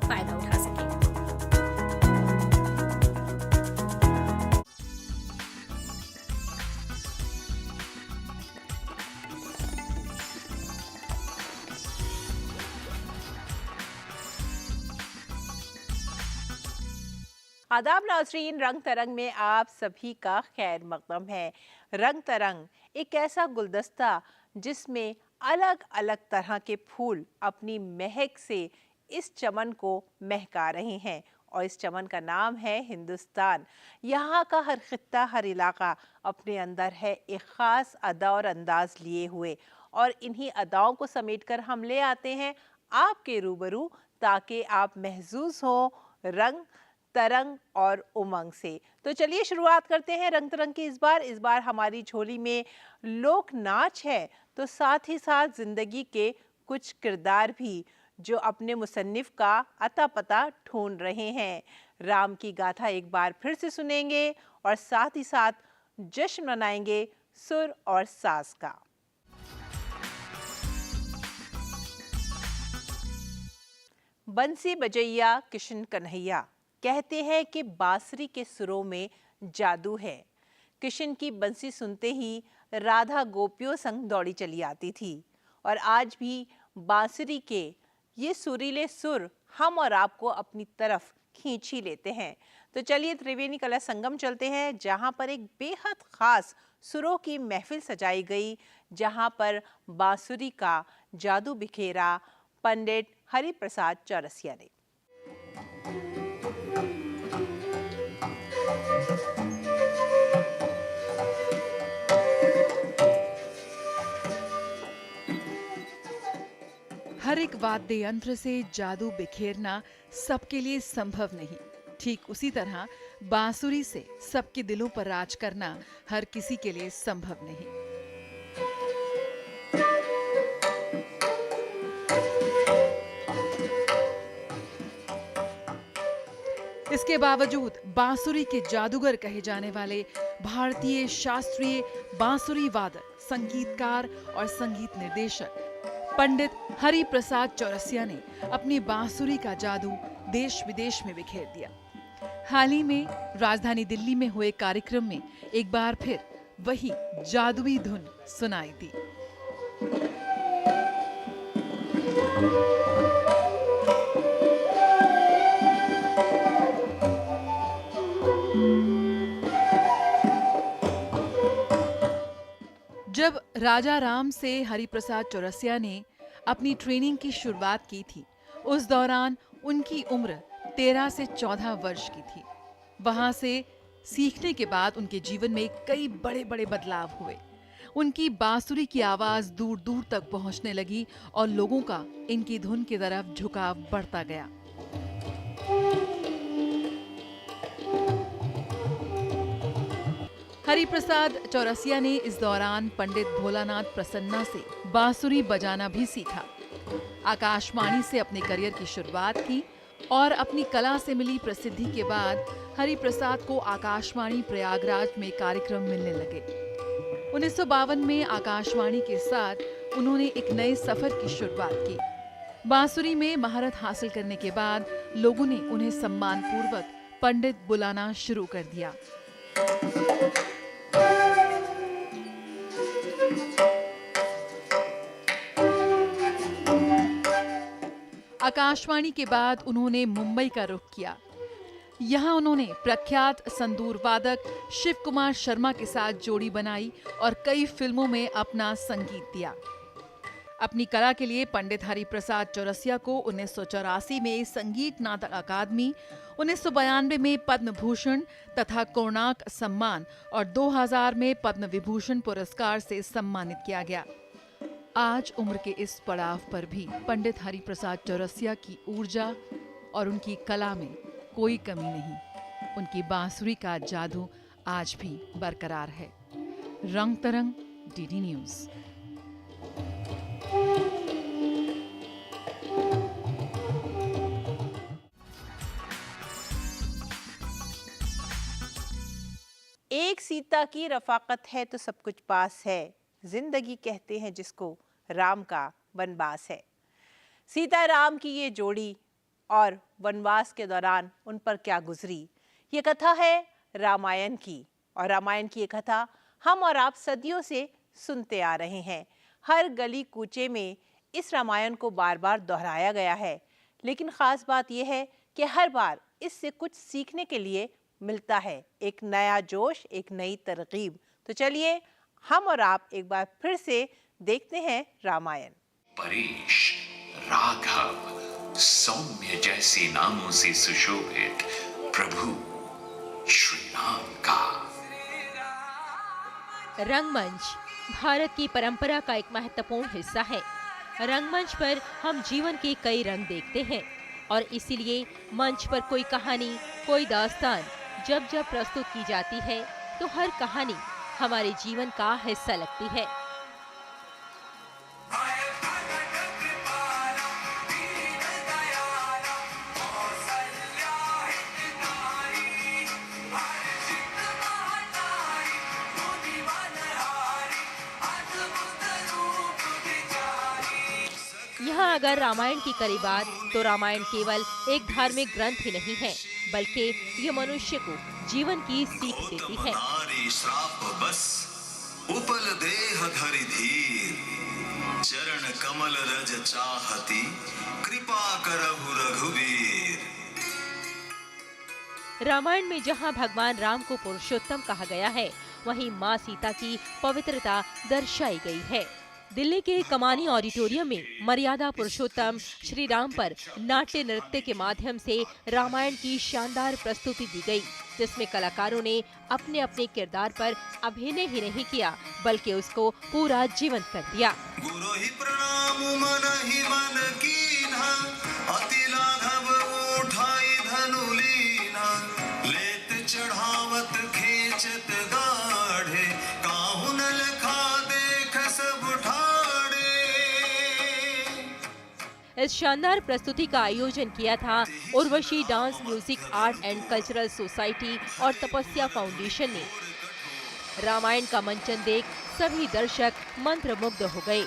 फ़ायदा उठा सकें। आदाब नाज़रीन, रंग तरंग में आप सभी का खैर मकदम है। रंग तरंग एक ऐसा गुलदस्ता जिसमें अलग अलग तरह के फूल अपनी महक से इस चमन को महका रहे हैं, और इस चमन का नाम है हिंदुस्तान। यहाँ का हर खित्ता, हर इलाका अपने अंदर है एक ख़ास अदा और अंदाज लिए हुए, और इन्हीं अदाओं को समेटकर हम ले आते हैं आपके रूबरू, ताकि आप महसूस हो रंग तरंग और उमंग से। तो चलिए शुरुआत करते हैं रंग तरंग की। इस बार हमारी झोली में लोक नाच है, तो साथ ही साथ जिंदगी के कुछ किरदार भी जो अपने मुसन्निफ का अता पता ढूंढ रहे हैं। राम की गाथा एक बार फिर से सुनेंगे और साथ ही साथ जश्न मनाएंगे सुर और साज का। बंसी बजैया किशन कन्हैया कहते हैं कि बांसुरी के सुरों में जादू है। किशन की बंसी सुनते ही राधा गोपियों संग दौड़ी चली आती थी, और आज भी बांसुरी के ये सुरीले सुर हम और आपको अपनी तरफ खींच ही लेते हैं। तो चलिए त्रिवेणी कला संगम चलते हैं, जहाँ पर एक बेहद खास सुरों की महफिल सजाई गई, जहाँ पर बांसुरी का जादू बिखेरा पंडित हरिप्रसाद चौरसिया ने। हर एक वाद्य यंत्र से जादू बिखेरना सबके लिए संभव नहीं। ठीक उसी तरह बांसुरी से सबके दिलों पर राज करना हर किसी के लिए संभव नहीं। इसके बावजूद बांसुरी के जादूगर कहे जाने वाले भारतीय शास्त्रीय बांसुरी वादक, संगीतकार और संगीत निर्देशक पंडित हरिप्रसाद चौरसिया ने अपनी बांसुरी का जादू देश विदेश में बिखेर दिया। हाल ही में राजधानी दिल्ली में हुए कार्यक्रम में एक बार फिर वही जादुई धुन सुनाई दी। जब राजा राम से हरिप्रसाद चौरसिया ने अपनी ट्रेनिंग की शुरुआत की थी, उस दौरान उनकी उम्र 13 से 14 वर्ष की थी। वहां से सीखने के बाद उनके जीवन में कई बड़े बड़े बदलाव हुए। उनकी बांसुरी की आवाज दूर दूर तक पहुंचने लगी और लोगों का इनकी धुन की तरफ झुकाव बढ़ता गया। हरिप्रसाद चौरसिया ने इस दौरान पंडित भोलानाथ प्रसन्ना से बांसुरी बजाना भी सीखा। आकाशवाणी से अपने करियर की शुरुआत की और अपनी कला से मिली प्रसिद्धि के बाद हरिप्रसाद को आकाशवाणी प्रयागराज में कार्यक्रम मिलने लगे। 1952 में आकाशवाणी के साथ उन्होंने एक नए सफर की शुरुआत की। बांसुरी में महारत हासिल करने के बाद लोगों ने उन्हें सम्मानपूर्वक पंडित बुलाना शुरू कर दिया। आकाशवाणी के बाद उन्होंने मुंबई का रुख किया। यहाँ उन्होंने प्रख्यात संतूर वादक शिव कुमार शर्मा के साथ जोड़ी बनाई और कई फिल्मों में अपना संगीत दिया। अपनी कला के लिए पंडित हरिप्रसाद चौरसिया को 1984 में संगीत नाटक अकादमी, 1992 में पद्म भूषण तथा कोणार्क सम्मान और 2000 में पद्म विभूषण पुरस्कार से सम्मानित किया गया। आज उम्र के इस पड़ाव पर भी पंडित हरिप्रसाद चौरसिया की ऊर्जा और उनकी कला में कोई कमी नहीं। उनकी बांसुरी का जादू आज भी बरकरार है। रंग तरंग, डीडी न्यूज़। एक सीता की रफाकत है तो सब कुछ पास है, जिंदगी कहते हैं जिसको राम का वनवास है। सीता राम की ये जोड़ी और वनवास के दौरान उन पर क्या गुजरी। ये कथा है रामायण की, और रामायण की ये कथा हम और आप सदियों से सुनते आ रहे हैं। हर गली कूचे में इस रामायण को बार बार दोहराया गया है, लेकिन खास बात यह है कि हर बार इससे कुछ सीखने के लिए मिलता है, एक नया जोश, एक नई तरकीब। तो चलिए हम और आप एक बार फिर से देखते हैं रामायण। परेश, राघव, सौम्य जैसे नामों से सुशोभित प्रभु श्री राम का रंगमंच भारत की परंपरा का एक महत्वपूर्ण हिस्सा है। रंगमंच पर हम जीवन के कई रंग देखते हैं और इसीलिए मंच पर कोई कहानी, कोई दास्तान जब जब प्रस्तुत की जाती है तो हर कहानी हमारे जीवन का हिस्सा लगती है। यहाँ अगर रामायण की करी बात, तो रामायण केवल एक धार्मिक ग्रंथ ही नहीं है, बल्कि ये मनुष्य को जीवन की सीख देती है। श्राप बस उपल देह धरि धीर, चरण कमल रज चाहती, कृपा करहु रघुवीर। रामायण में जहाँ भगवान राम को पुरुषोत्तम कहा गया है, वहीं माँ सीता की पवित्रता दर्शाई गई है। दिल्ली के कमानी ऑडिटोरियम में मर्यादा पुरुषोत्तम श्री राम पर नाट्य नृत्य के माध्यम से रामायण की शानदार प्रस्तुति दी गई, जिसमें कलाकारों ने अपने अपने किरदार पर अभिनय ही नहीं किया, बल्कि उसको पूरा जीवंत कर दिया। गुरु ही प्रणाम मन ही मन कीन्हा, अति लाघव उठाई धनु लीना, लेत चढ़ावत खींचत गाढ़े, काहू न लखा देख सब इस शानदार प्रस्तुति का आयोजन किया था Urvashi dance music art and cultural society और तपस्या फाउंडेशन ने। रामायण का मंचन देख सभी दर्शक मंत्रमुग्ध हो गए।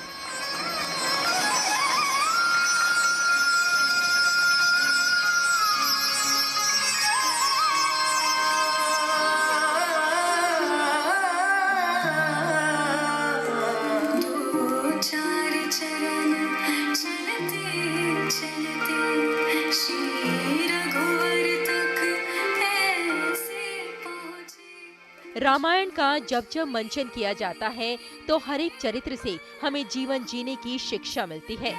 रामायण का जब जब मंचन किया जाता है तो हर एक चरित्र से हमें जीवन जीने की शिक्षा मिलती है।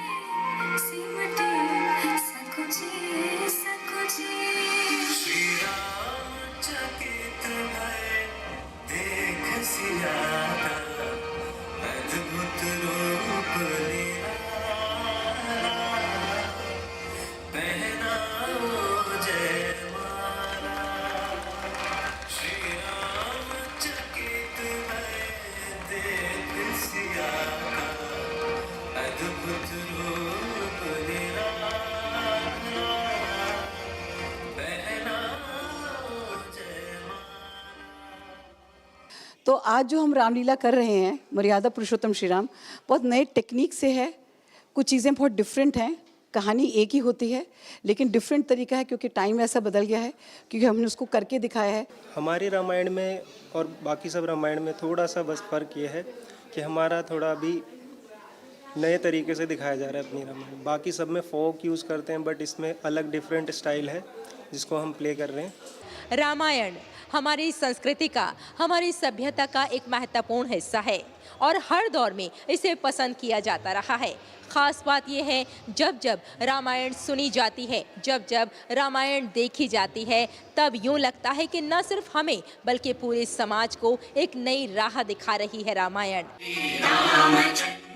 तो आज जो हम रामलीला कर रहे हैं मर्यादा पुरुषोत्तम श्री राम, बहुत नए टेक्निक से है। कुछ चीज़ें बहुत डिफरेंट हैं, कहानी एक ही होती है लेकिन डिफरेंट तरीका है, क्योंकि टाइम ऐसा बदल गया है, क्योंकि हमने उसको करके दिखाया है। हमारे रामायण में और बाकी सब रामायण में थोड़ा सा बस फ़र्क ये है कि हमारा थोड़ा अभी नए तरीके से दिखाया जा रहा है अपनी रामायण। बाकी सब में फोक यूज़ करते हैं, बट इसमें अलग डिफरेंट स्टाइल है जिसको हम प्ले कर रहे हैं। रामायण हमारी संस्कृति का, हमारी सभ्यता का एक महत्वपूर्ण हिस्सा है और हर दौर में इसे पसंद किया जाता रहा है। खास बात यह है, जब जब रामायण सुनी जाती है, जब जब रामायण देखी जाती है, तब यूं लगता है कि न सिर्फ हमें बल्कि पूरे समाज को एक नई राह दिखा रही है रामायण।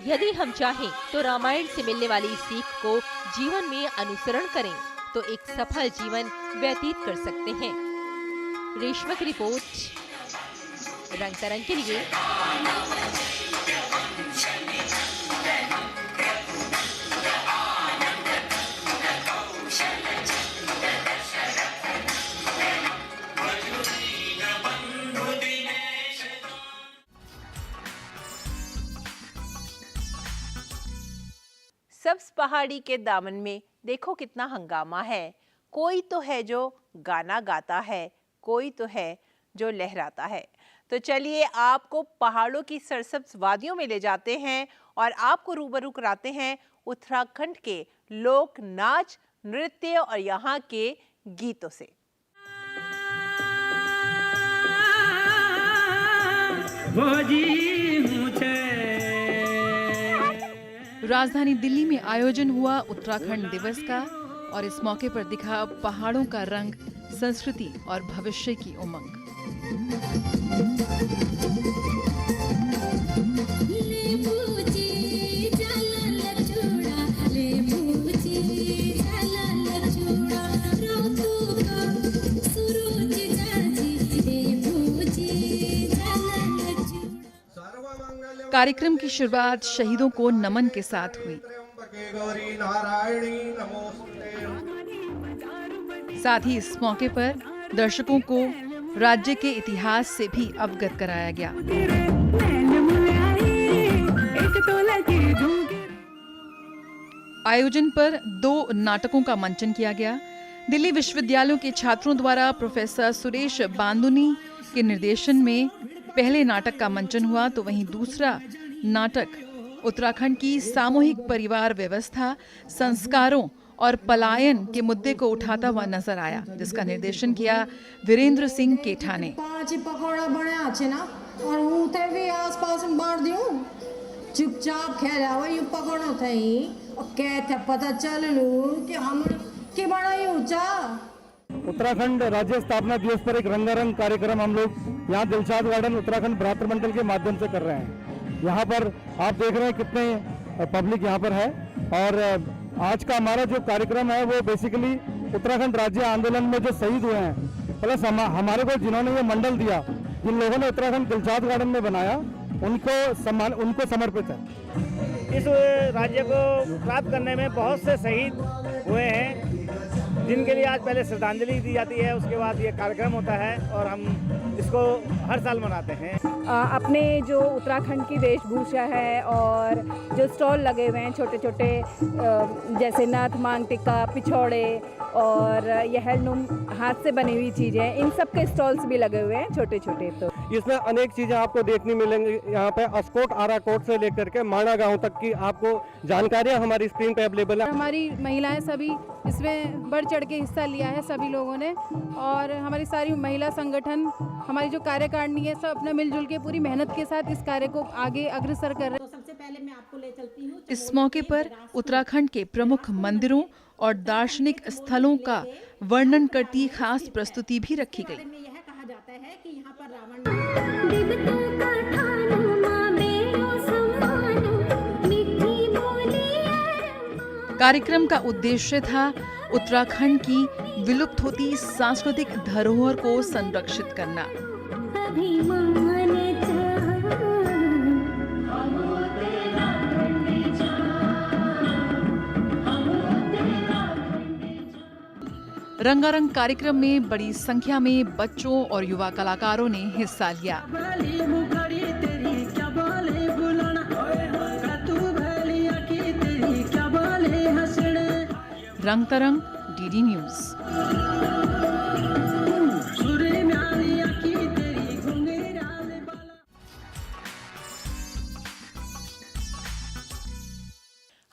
यदि हम चाहें तो रामायण से मिलने वाली सीख को जीवन में अनुसरण करें तो एक सफल जीवन व्यतीत कर सकते हैं। रेशमा की रिपोर्ट, रंग तरंग के लिए। सब्ज पहाड़ी के दामन में देखो कितना हंगामा है। कोई तो है जो गाना गाता है, कोई तो है जो लहराता है। तो चलिए आपको पहाड़ों की सरसब्ज वादियों में ले जाते हैं और आपको रूबरू कराते हैं उत्तराखंड के लोक नाच, नृत्य और यहाँ के गीतों से। राजधानी दिल्ली में आयोजन हुआ उत्तराखंड दिवस का और इस मौके पर दिखा पहाड़ों का रंग, संस्कृति और भविष्य की उमंग। कार्यक्रम की शुरुआत शहीदों को नमन के साथ हुई। साथ ही इस मौके पर दर्शकों को राज्य के इतिहास से भी अवगत कराया गया। आयोजन पर 2 नाटकों का मंचन किया गया। दिल्ली विश्वविद्यालयों के छात्रों द्वारा प्रोफेसर सुरेश बांदुनी के निर्देशन में पहले नाटक का मंचन हुआ, तो वहीं दूसरा नाटक उत्तराखंड की सामूहिक परिवार व्यवस्था, संस्कारों और पलायन के मुद्दे को उठाता हुआ नजर आया, जिसका निर्देशन किया वीरेंद्र सिंह केठा ने। पकौड़ा बना छे ना और हूँ थे भी आसपास में बांट दियो, चुपचाप खा जाओ यू पकौड़ो थई और कहते पता चल लू कि हम के बड़ा ही ऊंचा। उत्तराखंड राज्य स्थापना दिवस पर एक रंगारंग कार्यक्रम हम लोग यहाँ दिलशाद गार्डन उत्तराखंड भ्रातृ मंडल के माध्यम से कर रहे हैं। यहाँ पर आप देख रहे हैं कितने पब्लिक यहाँ पर है और आज का हमारा जो कार्यक्रम है वो बेसिकली उत्तराखंड राज्य आंदोलन में जो शहीद हुए हैं प्लस हमारे को जिन्होंने ये मंडल दिया, जिन लोगों ने उत्तराखंड दिलशाद गार्डन में बनाया, उनको समर्पित है। इस राज्य को प्राप्त करने में बहुत से शहीद हुए हैं, जिनके लिए आज पहले श्रद्धांजलि दी जाती है, उसके बाद ये कार्यक्रम होता है और हम इसको हर साल मनाते हैं। अपने जो उत्तराखंड की वेशभूषा है और जो स्टॉल लगे हुए हैं छोटे छोटे, जैसे नाथ मांग टिक्का, पिछौड़े और ये हैंडलूम हाथ से बनी हुई चीज़ें, इन सब के स्टॉल्स भी लगे हुए हैं छोटे छोटे। तो इसमें अनेक चीजें आपको देखने मिलेंगी। यहाँ पे अस्कोट, आराकोट से लेकर के माणा गांव तक की आपको जानकारियाँ हमारी स्क्रीन पे अवेलेबल है। हमारी महिलाएं सभी इसमें बढ़ चढ़ के हिस्सा लिया है सभी लोगों ने, और हमारी सारी महिला संगठन, हमारी जो कार्यकारिणी है, सब अपना मिलजुल के पूरी मेहनत के साथ इस कार्य को आगे अग्रसर कर रहे हैं। सबसे पहले मैं आपको ले चलती हूँ। इस मौके पर उत्तराखंड के प्रमुख मंदिरों और दार्शनिक स्थलों का वर्णन करती खास प्रस्तुति भी रखी गई। यह कहा जाता है कि यहाँ पर रावण कार्यक्रम का उद्देश्य था उत्तराखंड की विलुप्त होती सांस्कृतिक धरोहर को संरक्षित करना। रंगारंग कार्यक्रम में बड़ी संख्या में बच्चों और युवा कलाकारों ने हिस्सा लिया। रंग तरंग, डीडी न्यूज।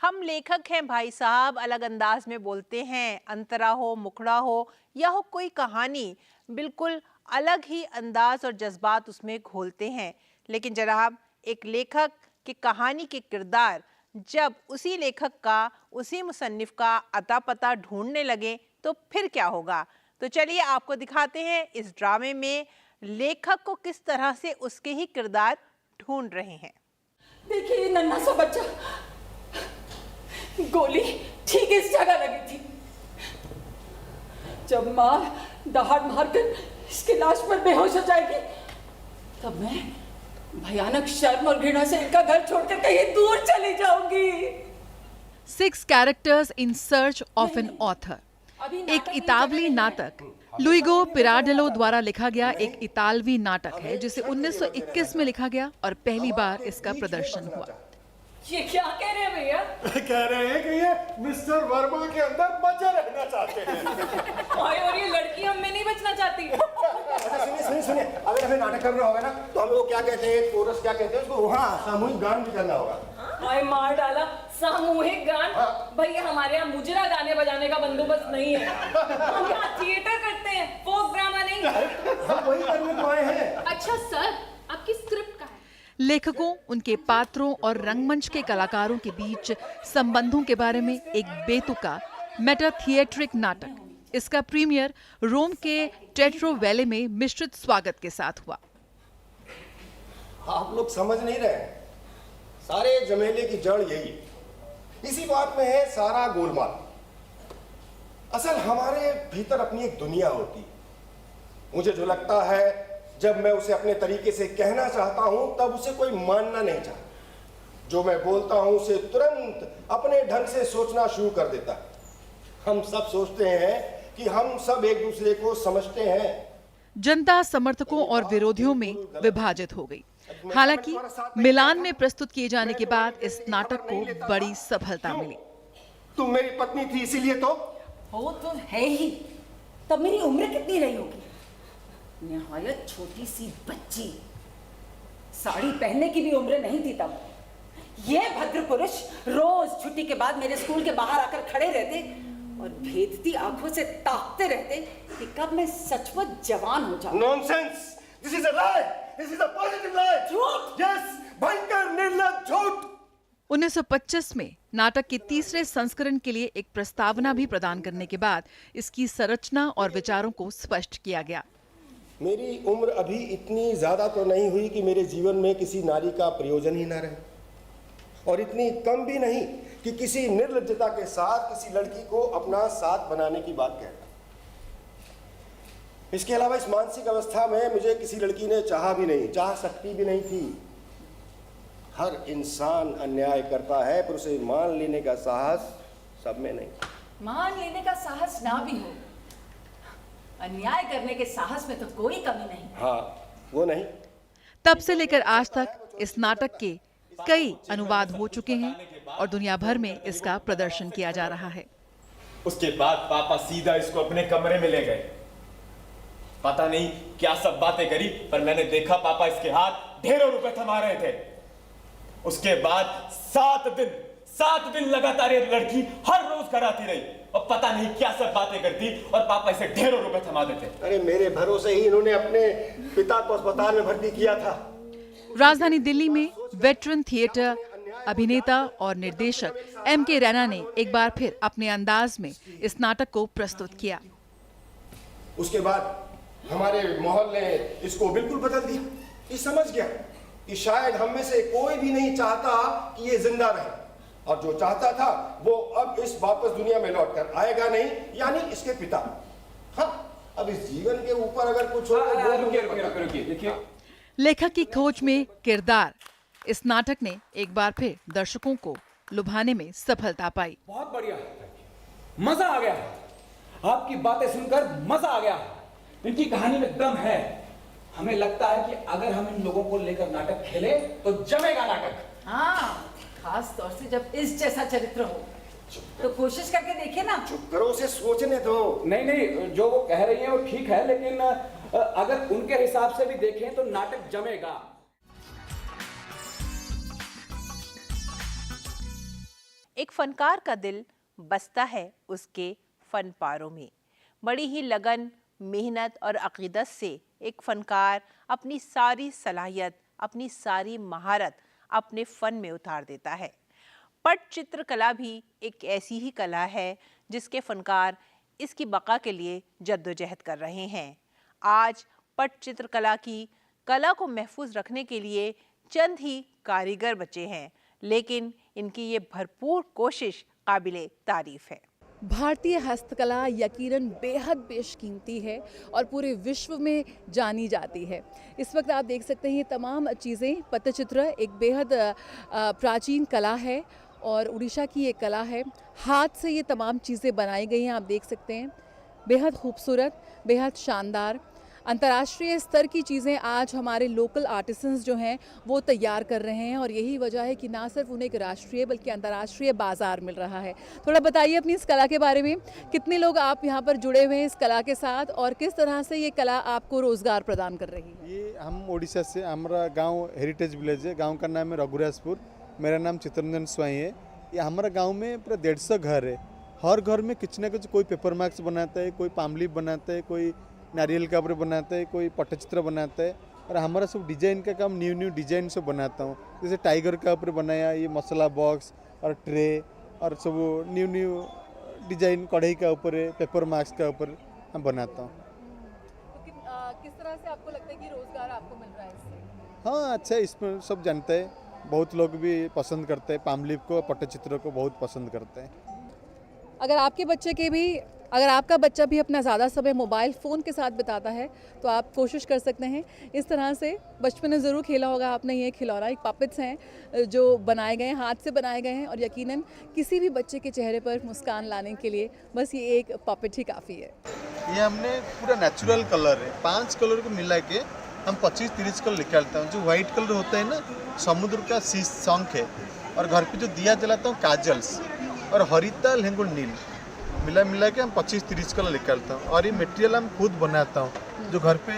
हम लेखक हैं भाई साहब, अलग अंदाज में बोलते हैं, अंतरा हो, मुखड़ा हो या हो कोई कहानी, बिल्कुल अलग ही अंदाज और जज्बात उसमें घोलते हैं। लेकिन जनाब, एक लेखक की कहानी के किरदार जब उसी लेखक का, उसी मुसन्निफ का अता पता ढूंढने लगे तो फिर क्या होगा। तो चलिए आपको दिखाते हैं इस ड्रामे में लेखक को किस तरह से उसके ही किरदार ढूंढ रहे हैं। देखिए नन्हा सा बच्चा, गोली ठीक इस जगह लगी थी। जब मार दहाड़ मारकर इसकी लाश पर बेहोश हो जाएगी, तब मैं भयानक शर्म और घृणा से इनका घर छोड़कर कहीं दूर चली जाऊंगी। 6 characters in search of an author, एक इतालवी नाटक लुइगो पिराडेलो द्वारा लिखा गया एक इतालवी नाटक है जिसे 1921 में लिखा गया और पहली बार इसका प्रदर्शन हुआ। ये क्या कह रहे हैं भैया? कह रहे हैं कि ये मिस्टर वर्मा के अंदर बचे रहना चाहते हैं। और ये लड़की हम में नहीं बचना चाहती। अच्छा सुनिए, अगर हमें नाटक करना होगा ना तो हम लोग क्या कहते हैं, कोरस क्या कहते हैं उसको, वहाँ सामूहिक गान भी करना होगा। हाय मार डाला, सामूहिक गान। भैया हमारे यहाँ मुजरा गाने बजाने का बंदोबस्त नहीं है। हम यहाँ थिएटर करते हैं, फोक ड्रामा नहीं। हम वही करने को आए हैं। अच्छा सर, आपकी स्क्रिप्ट का है? लेखकों, उनके पात्रों और रंगमंच के कलाकारों के बीच संबंधों के बारे में एक बेतुका मेटा थिएट्रिक नाटक। इसका प्रीमियर रोम के टेट्रो वैले में मिश्रित स्वागत के साथ हुआ। आप लोग समझ नहीं रहे, सारे झमेले की जड़ यही है, इसी बात में है सारा गोलमाल। असल हमारे भीतर अपनी एक दुनिया होती है। मुझे जो लगता है जब मैं उसे अपने तरीके से कहना चाहता हूं तब उसे कोई मानना नहीं चाहता। जो मैं बोलता हूं उसे तुरंत अपने ढंग से सोचना शुरू कर देता है। हम सब सोचते हैं कि हम सब एक दूसरे को समझते हैं। जनता समर्थकों और विरोधियों में विभाजित हो गई। हालांकि मिलान में प्रस्तुत किए जाने के बाद इस नाटक को बड़ी सफलता मिली। तुम मेरी पत्नी थी इसीलिए तो? वो तो है ही। तब मेरी उम्र कितनी रही होगी? निहायत छोटी सी बच्ची, साड़ी पहनने की भी उम्र नहीं थी तब। ये भद्र पुरुष रोज छुट्टी के बाद मेरे स्कूल के बाहर आकर खड़े रहते और भेदती आंखों से ताकते रहते कि कब मैं सचमुच जवान हो जाऊं। Nonsense! This is a lie! This is a positive lie! झूठ! यस, भयंकर निर्लज्ज झूठ! 1925 में नाटक के तीसरे संस्करण के लिए एक प्रस्तावना भी प्रदान करने के बाद इसकी संरचना और विचारों को स्पष्ट किया गया। मेरी उम्र अभी इतनी ज्यादा तो नहीं हुई कि मेरे जीवन में किसी नारी का प्रयोजन ही ना रहे, और इतनी कम भी नहीं कि किसी निर्लज्जता के साथ किसी लड़की को अपना साथ बनाने की बात कहता। इसके अलावा इस मानसिक अवस्था में मुझे किसी लड़की ने चाहा भी नहीं, चाह सकती भी नहीं थी। हर इंसान अन्याय करता है पर उसे मान लेने का साहस सब में नहीं। मान लेने का साहस ना भी हो, अन्याय करने के साहस में तो कोई कमी नहीं। हाँ, वो नहीं। तब से लेकर आज तक इस नाटक के कई अनुवाद हो चुके हैं और दुनिया भर में इसका प्रदर्शन किया जा रहा है। उसके बाद पापा सीधा इसको अपने कमरे में ले गए। पता नहीं क्या सब बातें करी, पर मैंने देखा पापा इसके हाथ ढेरों रुपए थमा रहे थे। उसके बाद 7 दिन लगातार ये लड़की हर रोज घर आती रही और पता नहीं क्या सब बातें करती और पापा इसे ढेरों रुपए थमा देते। अरे मेरे भरोसे ही इन्होंने अपने पिता को अस्पताल में भर्ती किया था। राजधानी दिल्ली में वेटरन थिएटर अभिनेता और निर्देशक M.K. रैना ने एक बार फिर अपने अंदाज में इस नाटक को प्रस्तुत किया। उसके बाद हमारे माहौल ने इसको बिल्कुल बदल दिया। ये समझ गया कि शायद हम में से कोई भी नहीं चाहता कि ये जिंदा रहे, और जो चाहता था वो अब इस वापस दुनिया में लौट कर आएगा नहीं, यानी इसके पिता। हाँ, अब इस जीवन के ऊपर अगर कुछ हो तो रुकिए, देखिए। लेखक की खोज में किरदार इस नाटक ने एक बार फिर दर्शकों को लुभाने में सफलता पाई। बहुत बढ़िया, मजा आ गया। आपकी बातें सुनकर मजा आ गया। इनकी कहानी में दम है। हमें लगता है कि अगर हम इन लोगों को लेकर नाटक खेले तो जमेगा नाटक। हाँ, खास तौर से जब इस जैसा चरित्र हो तो कोशिश करके देखिए ना। चुप करो, उसे सोचने दो। नहीं, जो वो कह रही हैं वो ठीक है, लेकिन अगर उनके हिसाब से भी देखें तो नाटक जमेगा। एक फनकार का दिल बसता है उसके फन पारों में। बड़ी ही लगन, मेहनत और अकीदत से एक फनकार अपनी सारी सलाहियत, अपनी सारी महारत अपने फन में उतार देता है। पटचित्र कला भी एक ऐसी ही कला है जिसके फनकार इसकी बका के लिए जद्दोजहद कर रहे हैं। आज पटचित्र कला की कला को महफूज रखने के लिए चंद ही कारीगर बचे हैं, लेकिन इनकी ये भरपूर कोशिश काबिले तारीफ है। भारतीय हस्तकला यकीनन बेहद बेशकीमती है और पूरे विश्व में जानी जाती है। इस वक्त आप देख सकते हैं ये तमाम चीज़ें, पट्टचित्र एक बेहद प्राचीन कला है और उड़ीसा की ये कला है। हाथ से ये तमाम चीज़ें बनाई गई हैं, आप देख सकते हैं, बेहद खूबसूरत, बेहद शानदार। अंतर्राष्ट्रीय स्तर की चीज़ें आज हमारे लोकल आर्टिसंस जो हैं वो तैयार कर रहे हैं और यही वजह है कि ना सिर्फ उन्हें एक राष्ट्रीय बल्कि अंतर्राष्ट्रीय बाजार मिल रहा है। थोड़ा बताइए अपनी इस कला के बारे में, कितने लोग आप यहाँ पर जुड़े हुए हैं इस कला के साथ और किस तरह से ये कला आपको रोजगार प्रदान कर रही है? ये हम ओडिशा से, हमारा गांव हेरिटेज विलेज है, गांव का नाम है रघुराजपुर, मेरा नाम चित्तरंजन स्वाई है। ये हमारा गांव में पूरा 150 घर है, हर घर में कुछ ना कुछ, कोई पेपर मार्क्स बनाता है, कोई पामलीफ बनाता है, कोई नारियल का ऊपर बनाता है, कोई पट्टचित्र बनाता है और हमारा सब डिजाइन का काम न्यू डिजाइन सब बनाता हूँ। जैसे टाइगर का ऊपर बनाया, ये मसाला बॉक्स और ट्रे और सब न्यू डिजाइन कढ़ाई का ऊपर है, पेपर मार्क्स का ऊपर हम बनाता हूँ। तो किस तरह से आपको लगता है कि रोजगार आपको मिल रहा है इससे? हाँ अच्छा, इसमें सब जानते हैं, बहुत लोग भी पसंद करते हैं, पामलीफ को, पट्टचित्र को बहुत पसंद करते हैं। अगर आपका बच्चा भी अपना ज़्यादा समय मोबाइल फ़ोन के साथ बिताता है तो आप कोशिश कर सकते हैं इस तरह से। बचपन में ज़रूर खेला होगा आपने ये खिलौना, एक पपेट्स हैं जो बनाए गए हैं, हाथ से बनाए गए हैं और यकीनन किसी भी बच्चे के चेहरे पर मुस्कान लाने के लिए बस ये एक पपेट ही काफ़ी है। ये हमने पूरा नेचुरल कलर है, 5 कलर को मिला के हम 25-30 कलर निकालते हैं। जो व्हाइट कलर होता है ना, समुद्र का सी शंख है, और घर पे जो दिया जलाता हूँ काजल्स, और हरिता लेंगुल नील मिला के हम 25-30 कलर निकालता हूँ। और ये मटेरियल हम खुद बनाता हूँ। जो घर पे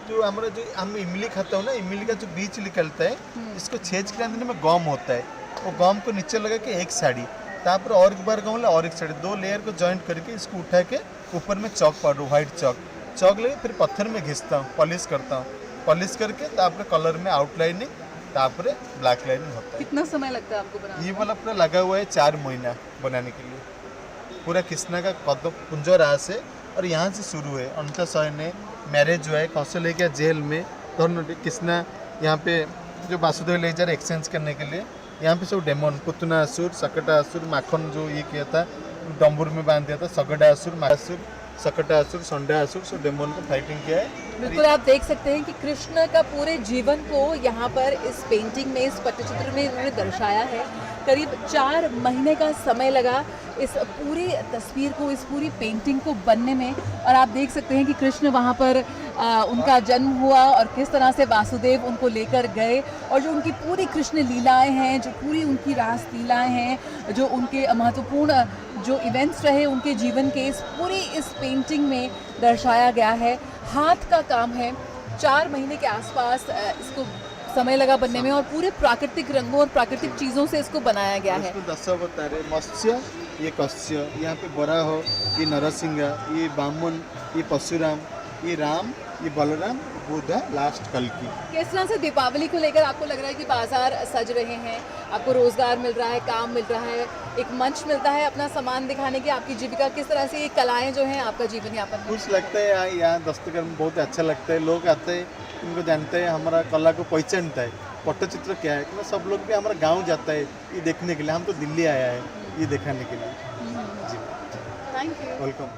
जो हमारा जो हम इमली खाता हूँ ना, इमली का जो बीज निकलता है, इसको छेज के अंदर में गम होता है, वो गम को नीचे लगा के एक साड़ी, तापर और एक बार गम और एक साड़ी, 2 लेयर को जॉइंट करके इसको उठा के ऊपर में चौक पाउडर, व्हाइट चौक लगे, फिर पत्थर में घिसता हूँ, पॉलिश करता हूँ, पॉलिश करके तापर कलर में आउटलाइनिंग, तापर ब्लैक लाइनिंग होता है। कितना समय लगता है आपको बनाने? ये वाला पूरा लगा हुआ है 4 महीना बनाने के लिए। पूरा कृष्णा का कदम कुंजरा से, और यहाँ से शुरू है। अनंत सय ने मैरिज हुआ है कौशल्या के जेल में, दोनों कृष्णा यहाँ पे जो वासुदेव ले जा रहे एक्सचेंज करने के लिए, यहाँ पे सब डेमन, पुतनासुर, सकटासुर, माखन जो ये किया था डम्बुर में बांध दिया था, सगडासुर, मासुर, सकटासुर, संडासुर, सब डेमन को फाइटिंग किया है। बिल्कुल आप देख सकते हैं कि कृष्ण का पूरे जीवन को यहाँ पर इस पेंटिंग में, इस पट्टचित्र में उन्होंने दर्शाया है। करीब 4 महीने का समय लगा इस पूरी तस्वीर को, इस पूरी पेंटिंग को बनने में। और आप देख सकते हैं कि कृष्ण वहाँ पर उनका जन्म हुआ और किस तरह से वासुदेव उनको लेकर गए, और जो उनकी पूरी कृष्ण लीलाएं हैं, जो पूरी उनकी रास लीलाएं हैं, जो उनके महत्वपूर्ण जो इवेंट्स रहे उनके जीवन के, इस पेंटिंग में दर्शाया गया है। हाथ का काम है, 4 महीने के आसपास इसको समय लगा बनने में, और पूरे प्राकृतिक रंगों और प्राकृतिक चीज़ों से इसको बनाया गया है। 10 अवतार है, मत्स्य, ये कश्य, यहाँ पे बराह, ये नरसिंह, ये वामन, ये परशुराम, ये राम, ये बलराम, बुद्ध, लास्ट कल्कि। किस तरह से दीपावली को लेकर आपको लग रहा है कि बाजार सज रहे हैं, आपको रोजगार मिल रहा है, काम मिल रहा है, एक मंच मिलता है अपना सामान दिखाने की, आपकी जीविका, किस तरह से ये कलाएं जो हैं आपका जीवन यापन? कुछ लगता है यहाँ दस्तकार में बहुत अच्छा लगता है, लोग आते हैं, इनको जानते हैं, हमारा कला को पहचानता है। पट्टचित्र क्या है कि सब लोग भी हमारा गाँव जाता है ये देखने के लिए, हम तो दिल्ली आया है ये दिखाने के लिए। जी थैंक यू, वेलकम।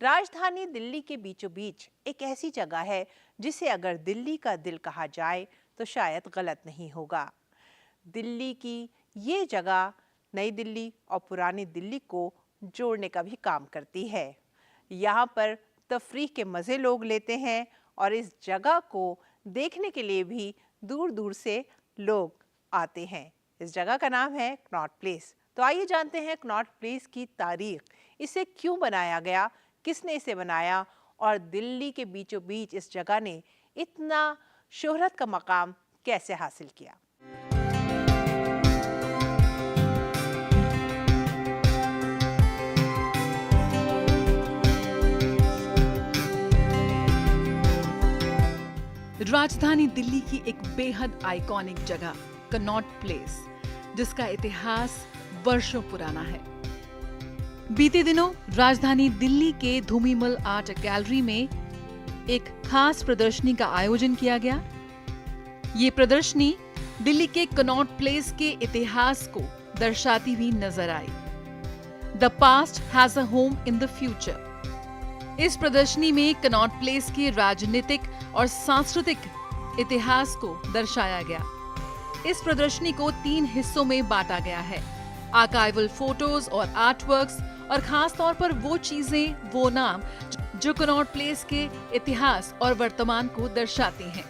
राजधानी दिल्ली के बीचों बीच एक ऐसी जगह है जिसे अगर दिल्ली का दिल कहा जाए तो शायद गलत नहीं होगा। दिल्ली की ये जगह नई दिल्ली और पुरानी दिल्ली को जोड़ने का भी काम करती है। यहाँ पर तफरीह के मज़े लोग लेते हैं और इस जगह को देखने के लिए भी दूर दूर से लोग आते हैं। इस जगह का नाम है कनॉट प्लेस। तो आइए जानते हैं कनॉट प्लेस की तारीख, इसे क्यों बनाया गया, किसने इसे बनाया, और दिल्ली के बीचों बीच इस जगह ने इतना शोहरत का मकाम कैसे हासिल किया। राजधानी दिल्ली की एक बेहद आइकॉनिक जगह कनॉट प्लेस, जिसका इतिहास वर्षों पुराना है। बीते दिनों राजधानी दिल्ली के धूमीमल आर्ट गैलरी में एक खास प्रदर्शनी का आयोजन किया गया। ये प्रदर्शनी दिल्ली के कनॉट प्लेस के इतिहास को दर्शाती हुई नजर आई। The past has a home in the future. इस प्रदर्शनी में कनॉट प्लेस के राजनीतिक और सांस्कृतिक इतिहास को दर्शाया गया। इस प्रदर्शनी को 3 हिस्सों में बांटा गया है। आर्काइवल फोटोज और आर्टवर्क्स और खास तौर पर वो चीजें, वो नाम जो कनॉट प्लेस के इतिहास और वर्तमान को दर्शाती हैं।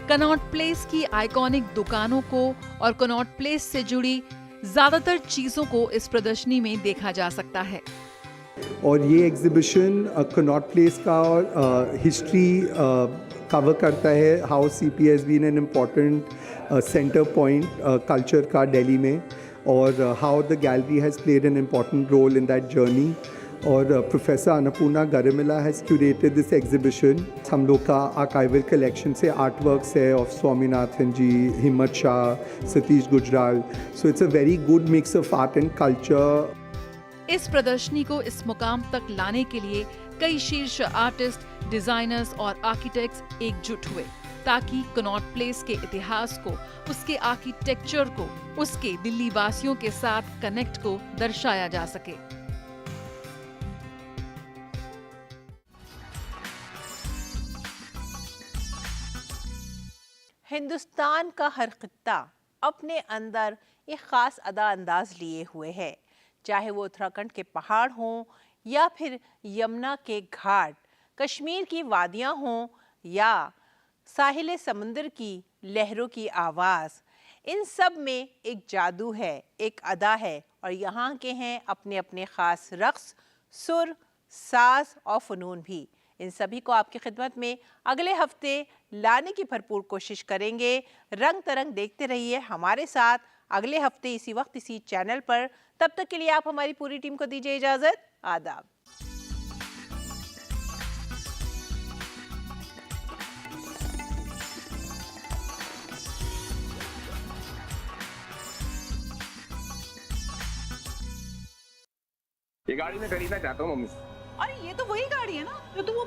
कनॉट प्लेस की आइकॉनिक दुकानों को और कनॉट प्लेस से जुड़ी ज्यादातर चीजों को इस प्रदर्शनी में देखा जा सकता है। और ये एग्जीबिशन कनॉट प्लेस का हिस्ट्री कवर करता है, how CP has been an important centre point culture का दिल्ली में, और how the gallery has played an important role in that journey. और professor Annapurna Garimella has curated this exhibition. हम लोग का आर्काइवल कलेक्शन से आर्टवर्क्स है of Swaminathan ji, Himmat Shah, Satish Gujral. So it's a very good mix of art and culture. इस प्रदर्शनी को इस मुकाम तक लाने के लिए कई शीर्ष आर्टिस्ट, डिजाइनर्स और आर्किटेक्ट्स एकजुट हुए ताकि कनॉट प्लेस के इतिहास को, उसके आर्किटेक्चर को, उसके दिल्ली वासियों के साथ कनेक्ट को दर्शाया जा सके। हिंदुस्तान का हर खित्ता अपने अंदर एक खास अदा अंदाज लिए हुए है, चाहे वो उत्तराखंड के पहाड़ हों या फिर यमुना के घाट, कश्मीर की वादियां हों या साहिल समुंदर की लहरों की आवाज़। इन सब में एक जादू है, एक अदा है, और यहाँ के हैं अपने अपने ख़ास रक़्स, सुर, साज और फ़नून भी। इन सभी को आपकी खिदमत में अगले हफ्ते लाने की भरपूर कोशिश करेंगे। रंग तरंग देखते रहिए हमारे साथ अगले हफ्ते इसी वक्त इसी चैनल पर। तब तक के लिए आप हमारी पूरी टीम को दीजिए इजाज़त। आदाब। ये गाड़ी मैं खरीदना चाहता हूँ मम्मी से। अरे ये तो वही गाड़ी है ना जो तुम वो